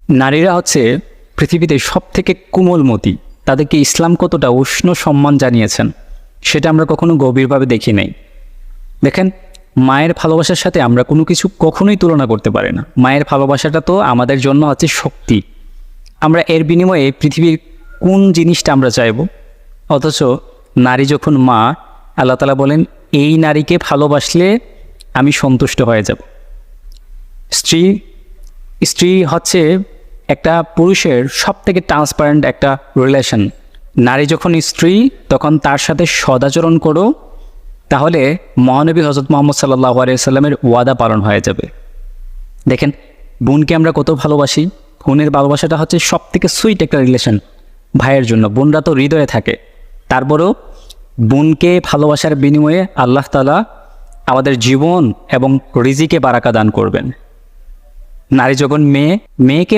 নারীরা হচ্ছে পৃথিবীতে সবথেকে কোমলমতি। তাদেরকে ইসলাম কতটা উষ্ণ সম্মান জানিয়েছেন সেটা আমরা কখনো গভীরভাবে দেখি নাই। দেখেন, মায়ের ভালোবাসার সাথে আমরা কোনো কিছু কখনোই তুলনা করতে পারি না। মায়ের ভালোবাসাটা তো আমাদের জন্য হচ্ছে শক্তি। আমরা এর বিনিময়ে পৃথিবীর কোন জিনিসটা আমরা চাইব? অথচ নারী যখন মা, আল্লাহ তাআলা বলেন এই নারীকে ভালোবাসলে আমি সন্তুষ্ট হয়ে যাব। স্ত্রী হচ্ছে একটা পুরুষের সবথেকে ট্রান্সপারেন্ট একটা রিলেশন। নারী যখন স্ত্রী, তখন তার সাথে সদাচরণ করো, তাহলে মহানবী হযরত মুহাম্মদ সাল্লাল্লাহু আলাইহি সাল্লামের ওয়াদা পালন হয়ে যাবে। দেখেন, বোনকে আমরা কত ভালোবাসি। বোনের ভালোবাসাটা হচ্ছে সবথেকে সুইট একটা রিলেশন ভাইয়ের জন্য। বোনরা তো হৃদয়ে থাকে, তারপরেও বোনকে ভালোবাসার বিনিময়ে আল্লাহ তাআলা আমাদের জীবন এবং রিজিকে বারাকা দান করবেন। নারী যখন মেয়েকে